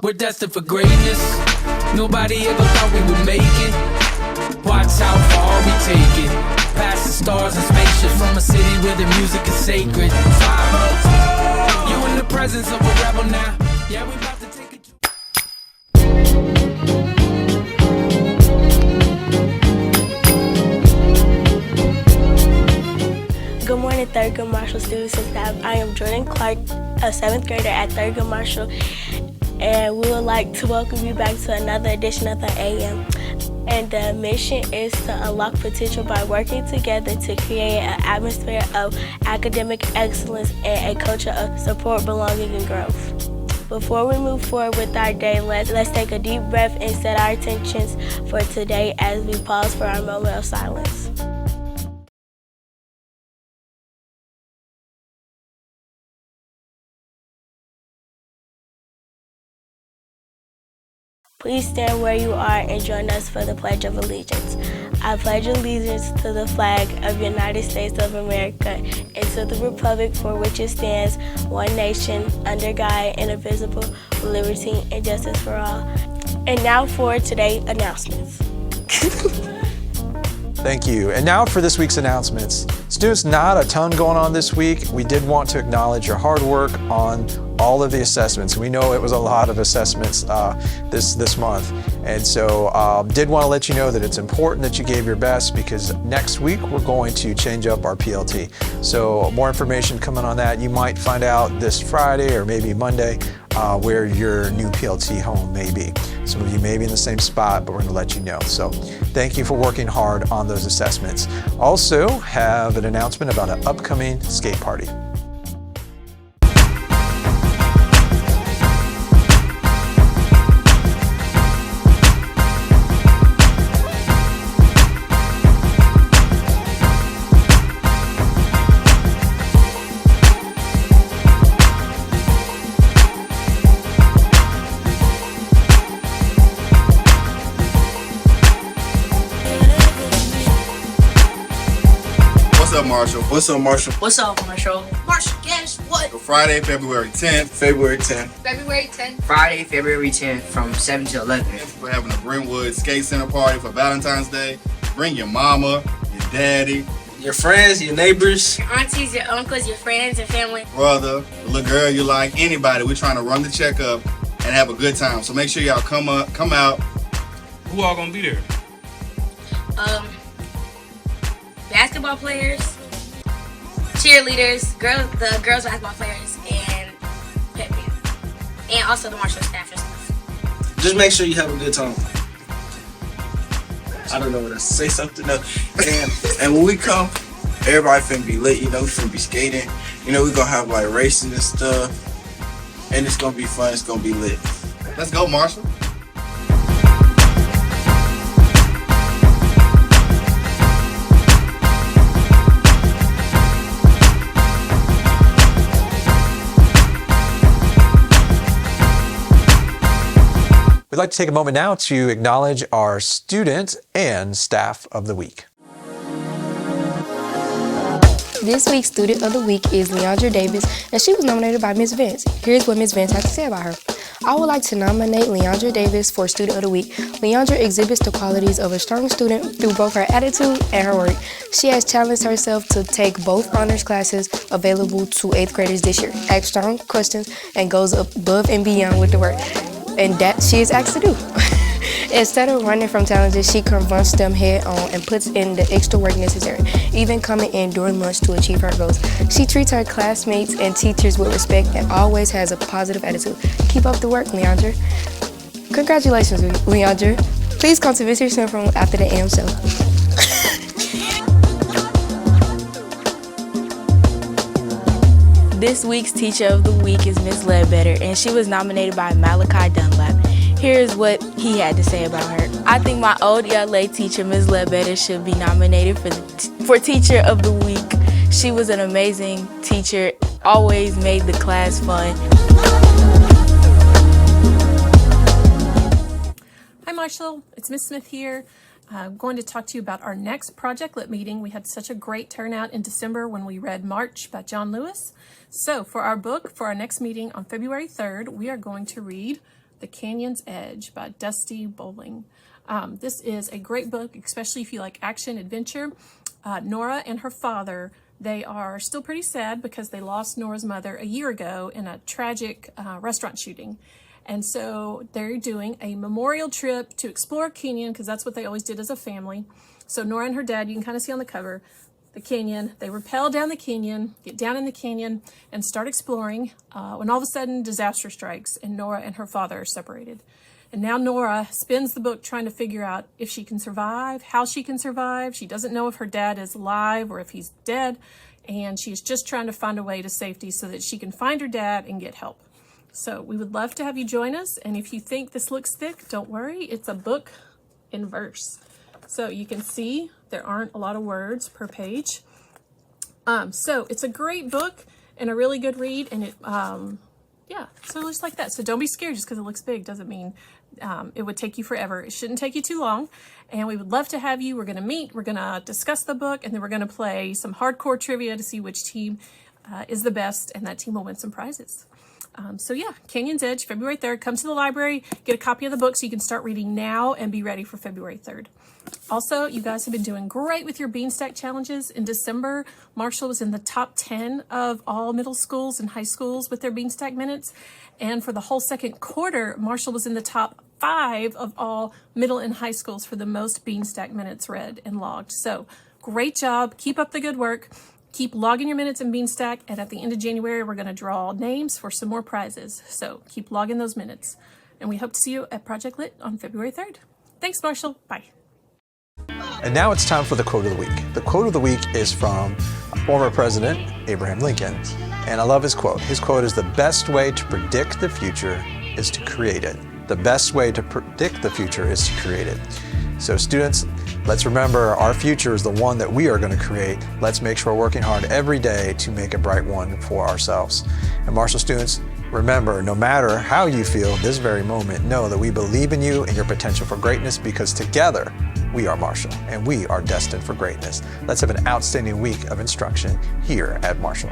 We're destined for greatness. Nobody ever thought we would make it. Watch how far we take it. Past the stars and spaceships from a city where the music is sacred. 504. You in the presence of a rebel now. Yeah, we about to take it. Good morning, Thurgood Marshall students and staff. I am Jordan Clark, a 7th grader at Thurgood Marshall, and we would like to welcome you back to another edition of the AM. And the mission is to unlock potential by working together to create an atmosphere of academic excellence and a culture of support, belonging, and growth. Before we move forward with our day, let's take a deep breath and set our intentions for today as we pause for our moment of silence. Please stand where you are and join us for the Pledge of Allegiance. I pledge allegiance to the flag of the United States of America and to the republic for which it stands, one nation, under God, indivisible, with liberty and justice for all. And now for today's announcements. Thank you. And now for this week's announcements. Students, not a ton going on this week. We did want to acknowledge your hard work on all of the assessments. We know it was a lot of assessments this month. And so did want to let you know that it's important that you gave your best, because next week we're going to change up our PLT. So more information coming on that. You might find out this Friday or maybe Monday where your new PLT home may be. Some of you may be in the same spot, but we're going to let you know. So thank you for working hard on those assessments. Also have an announcement about an upcoming skate party. What's up, Marshall? What's up, Marshall? What's up, Marshall? Marshall, guess what? Friday, February 10th. February 10th. February 10th. Friday, February 10th from 7 to 11. We're having a Brentwood Skate Center party for Valentine's Day. Bring your mama, your daddy, Your friends, your neighbors. Your aunties, your uncles, your friends and family. brother, the little girl you like, anybody. We're trying to run the checkup and have a good time. So make sure y'all come out. Who all gonna be there? Basketball players, cheerleaders, the girls basketball players, and pep band, and also the Marshall staff and stuff. Just make sure you have a good time. I don't know what else to say, something else. And when we come, everybody finna be lit, we finna be skating. We gonna have like racing and stuff. And it's gonna be fun, it's gonna be lit. Let's go, Marshall. We'd like to take a moment now to acknowledge our student and staff of the week. This week's Student of the Week is Leandra Davis, and she was nominated by Ms. Vance. Here's what Ms. Vance had to say about her. I would like to nominate Leandra Davis for Student of the Week. Leandra exhibits the qualities of a strong student through both her attitude and her work. She has challenged herself to take both honors classes available to 8th graders this year, asks strong questions, and goes above and beyond with the work. And that she is asked to do. Instead of running from challenges, she confronts them head on and puts in the extra work necessary, even coming in during lunch to achieve her goals. She treats her classmates and teachers with respect and always has a positive attitude. Keep up the work, Leandra. Congratulations, Leandra. Please come to visit your center room after the AM show. This week's Teacher of the Week is Ms. Ledbetter, and she was nominated by Malachi Dunlap. Here's what he had to say about her. I think my old ELA teacher, Ms. Ledbetter, should be nominated for Teacher of the Week. She was an amazing teacher, always made the class fun. Hi, Marshall. It's Miss Smith here. I'm going to talk to you about our next Project Lit meeting. We had such a great turnout in December when we read March by John Lewis. So for our book, for our next meeting on February 3rd, we are going to read The Canyon's Edge by Dusty Bowling. This is a great book, especially if you like action, adventure. Nora and her father, they are still pretty sad because they lost Nora's mother a year ago in a tragic restaurant shooting. And so they're doing a memorial trip to explore a canyon because that's what they always did as a family. So Nora and her dad, you can kind of see on the cover, the canyon. They rappel down the canyon, get down in the canyon, and start exploring when all of a sudden disaster strikes and Nora and her father are separated. And now Nora spends the book trying to figure out if she can survive, how she can survive. She doesn't know if her dad is alive or if he's dead. And she's just trying to find a way to safety so that she can find her dad and get help. So we would love to have you join us. And if you think this looks thick, don't worry. It's a book in verse. So you can see there aren't a lot of words per page. So it's a great book and a really good read. And so just like that. So don't be scared just because it looks big doesn't mean it would take you forever. It shouldn't take you too long. And we would love to have you. We're going to meet. We're going to discuss the book. And then we're going to play some hardcore trivia to see which team is the best. And that team will win some prizes. Canyon's Edge, February 3rd. Come to the library, get a copy of the book so you can start reading now and be ready for February 3rd. Also, you guys have been doing great with your Beanstack challenges. In December, Marshall was in the top 10 of all middle schools and high schools with their Beanstack minutes. And for the whole second quarter, Marshall was in the top 5 of all middle and high schools for the most Beanstack minutes read and logged. So great job. Keep up the good work. Keep logging your minutes in Beanstack, and at the end of January, we're going to draw names for some more prizes. So keep logging those minutes. And we hope to see you at Project Lit on February 3rd. Thanks, Marshall. Bye. And now it's time for the quote of the week. The quote of the week is from former President Abraham Lincoln. And I love his quote. His quote is, "The best way to predict the future is to create it." The best way to predict the future is to create it. So students, let's remember our future is the one that we are going to create. Let's make sure we're working hard every day to make a bright one for ourselves. And Marshall students, remember, no matter how you feel this very moment, know that we believe in you and your potential for greatness because together we are Marshall and we are destined for greatness. Let's have an outstanding week of instruction here at Marshall.